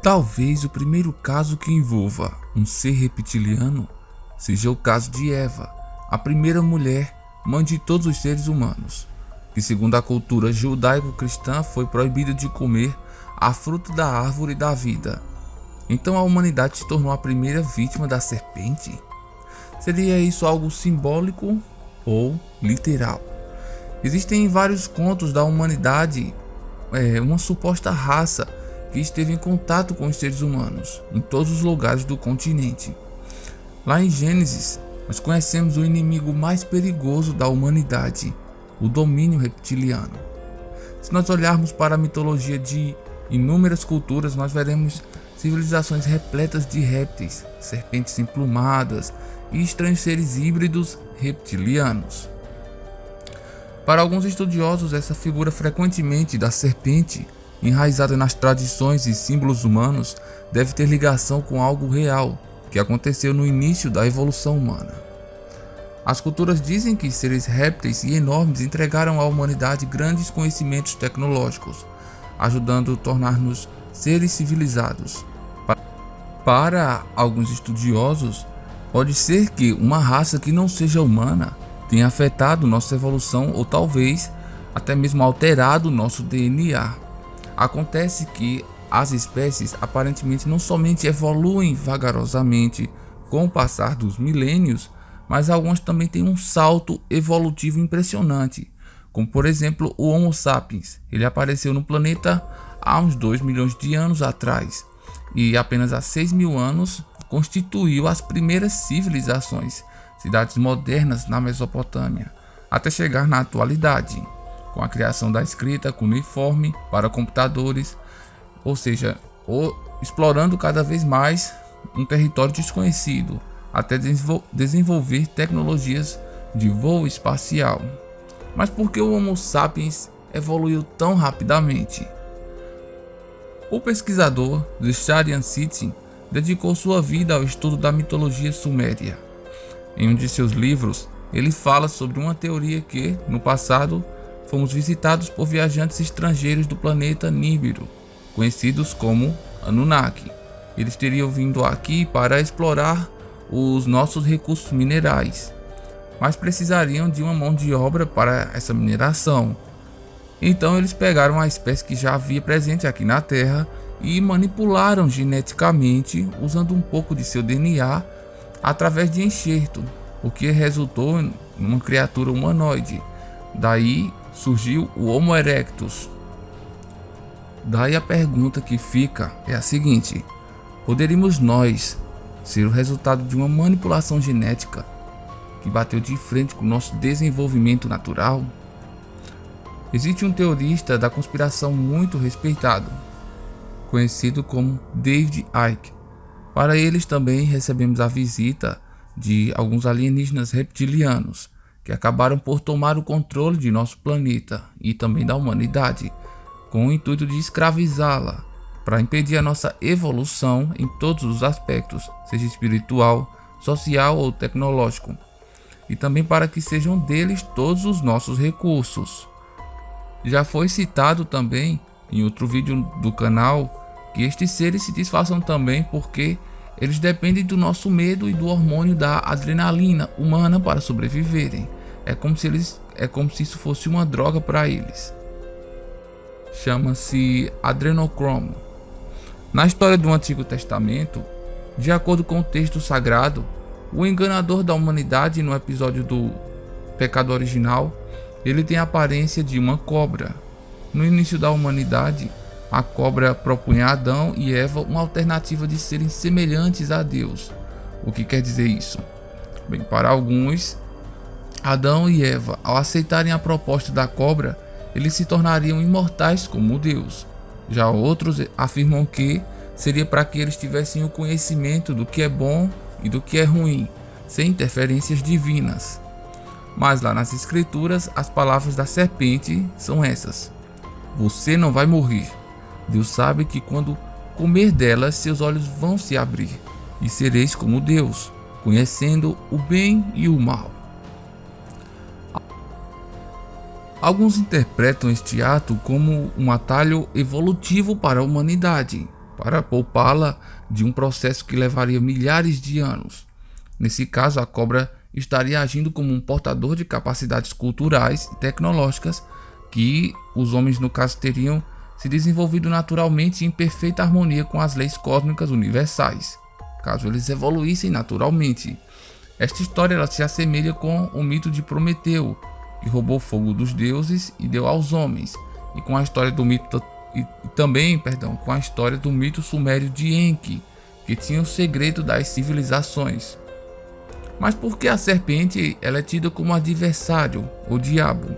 Talvez o primeiro caso que envolva um ser reptiliano seja o caso de Eva, a primeira mulher, mãe de todos os seres humanos, que segundo a cultura judaico-cristã foi proibida de comer a fruta da árvore da vida. Então a humanidade se tornou a primeira vítima da serpente? Seria isso algo simbólico ou literal? Existem vários contos da humanidade, uma suposta raça que esteve em contato com os seres humanos em todos os lugares do continente. Lá em Gênesis, nós conhecemos o inimigo mais perigoso da humanidade, o domínio reptiliano. Se nós olharmos para a mitologia de inúmeras culturas, nós veremos civilizações repletas de répteis, serpentes emplumadas e estranhos seres híbridos reptilianos. Para alguns estudiosos, essa figura frequentemente da serpente, enraizada nas tradições e símbolos humanos, deve ter ligação com algo real que aconteceu no início da evolução humana. As culturas dizem que seres répteis e enormes entregaram à humanidade grandes conhecimentos tecnológicos, ajudando a tornar-nos seres civilizados. Para alguns estudiosos, pode ser que uma raça que não seja humana tenha afetado nossa evolução ou talvez até mesmo alterado nosso DNA. Acontece que as espécies aparentemente não somente evoluem vagarosamente com o passar dos milênios, mas algumas também têm um salto evolutivo impressionante, como por exemplo o Homo sapiens. Ele apareceu no planeta há uns 2 milhões de anos atrás e apenas há 6 mil anos constituiu as primeiras civilizações, cidades modernas na Mesopotâmia, até chegar na atualidade, com a criação da escrita cuneiforme para computadores, ou seja, explorando cada vez mais um território desconhecido, até desenvolver tecnologias de voo espacial. Mas por que o Homo sapiens evoluiu tão rapidamente? O pesquisador Zacharias Sitchin dedicou sua vida ao estudo da mitologia suméria. Em um de seus livros, ele fala sobre uma teoria que, no passado, fomos visitados por viajantes estrangeiros do planeta Nibiru, conhecidos como Anunnaki. Eles teriam vindo aqui para explorar os nossos recursos minerais, mas precisariam de uma mão de obra para essa mineração. Então eles pegaram a espécie que já havia presente aqui na Terra e manipularam geneticamente, usando um pouco de seu DNA através de enxerto, o que resultou em uma criatura humanoide. Daí surgiu o Homo erectus. Daí a pergunta que fica é a seguinte: poderíamos nós ser o resultado de uma manipulação genética que bateu de frente com o nosso desenvolvimento natural? Existe um teorista da conspiração muito respeitado, conhecido como David Icke. Para eles também recebemos a visita de alguns alienígenas reptilianos que acabaram por tomar o controle de nosso planeta e também da humanidade, com o intuito de escravizá-la, para impedir a nossa evolução em todos os aspectos, seja espiritual, social ou tecnológico, e também para que sejam deles todos os nossos recursos. Já foi citado também em outro vídeo do canal que estes seres se disfarçam também porque eles dependem do nosso medo e do hormônio da adrenalina humana para sobreviverem. É como se isso fosse uma droga para eles. Chama-se adrenocromo. Na história do Antigo Testamento, de acordo com o texto sagrado, o enganador da humanidade no episódio do pecado original, ele tem a aparência de uma cobra. No início da humanidade, a cobra propunha a Adão e Eva uma alternativa de serem semelhantes a Deus. O que quer dizer isso? Bem, para alguns, Adão e Eva, ao aceitarem a proposta da cobra, eles se tornariam imortais como Deus. Já outros afirmam que seria para que eles tivessem o conhecimento do que é bom e do que é ruim, sem interferências divinas. Mas lá nas escrituras, as palavras da serpente são essas: você não vai morrer. Deus sabe que quando comer delas, seus olhos vão se abrir, e sereis como Deus, conhecendo o bem e o mal. Alguns interpretam este ato como um atalho evolutivo para a humanidade, para poupá-la de um processo que levaria milhares de anos. Nesse caso, a cobra estaria agindo como um portador de capacidades culturais e tecnológicas que os homens, no caso, teriam se desenvolvido naturalmente em perfeita harmonia com as leis cósmicas universais, caso eles evoluíssem naturalmente. Esta história ela se assemelha com o mito de Prometeu, que roubou fogo dos deuses e deu aos homens, e com a história do mito com a história do mito sumério de Enki, que tinha o segredo das civilizações. Mas por que a serpente ela é tida como adversário, ou diabo?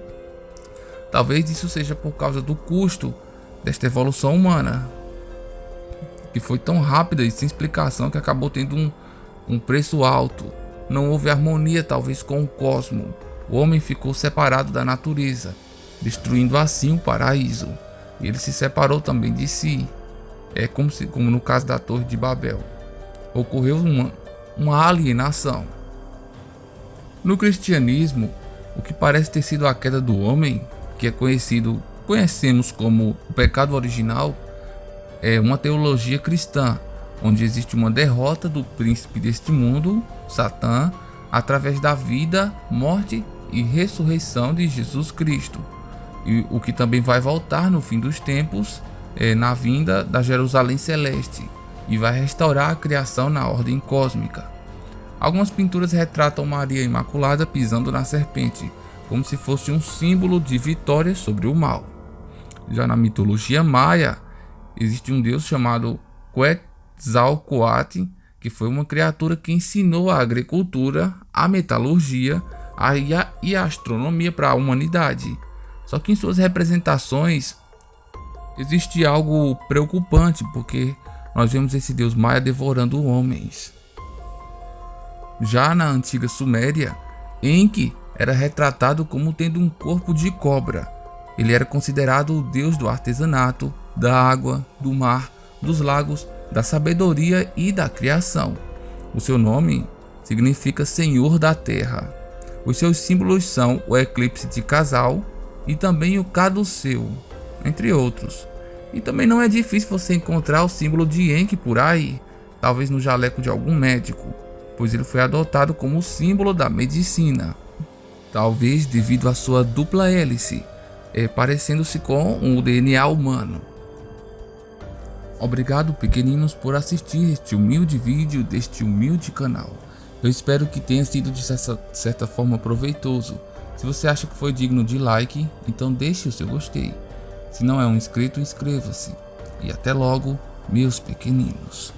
Talvez isso seja por causa do custo desta evolução humana, que foi tão rápida e sem explicação que acabou tendo um preço alto. Não houve harmonia talvez com o cosmo. O homem ficou separado da natureza, destruindo assim o paraíso. E ele se separou também de si. É como no caso da Torre de Babel. Ocorreu uma alienação. No cristianismo, o que parece ter sido a queda do homem, que conhecemos como o pecado original, é uma teologia cristã, onde existe uma derrota do príncipe deste mundo, Satã, através da vida, morte e ressurreição de Jesus Cristo, e o que também vai voltar no fim dos tempos, na vinda da Jerusalém Celeste, e vai restaurar a criação na ordem cósmica. Algumas pinturas retratam Maria Imaculada pisando na serpente, como se fosse um símbolo de vitória sobre o mal. Já na mitologia maia, existe um deus chamado Quetzalcoatl, que foi uma criatura que ensinou a agricultura, a metalurgia e a astronomia para a humanidade. Só que em suas representações existe algo preocupante, porque nós vemos esse deus maia devorando homens. Já na antiga Suméria, Enki era retratado como tendo um corpo de cobra. Ele era considerado o deus do artesanato, da água, do mar, dos lagos, da sabedoria e da criação. O seu nome significa Senhor da Terra. Os seus símbolos são o eclipse de casal e também o caduceu, entre outros. E também não é difícil você encontrar o símbolo de Enki por aí, talvez no jaleco de algum médico, pois ele foi adotado como símbolo da medicina. Talvez devido à sua dupla hélice, parecendo-se com o DNA humano. Obrigado, pequeninos, por assistir este humilde vídeo deste humilde canal. Eu espero que tenha sido de certa forma proveitoso. Se você acha que foi digno de like, então deixe o seu gostei. Se não é um inscrito, inscreva-se. E até logo, meus pequeninos.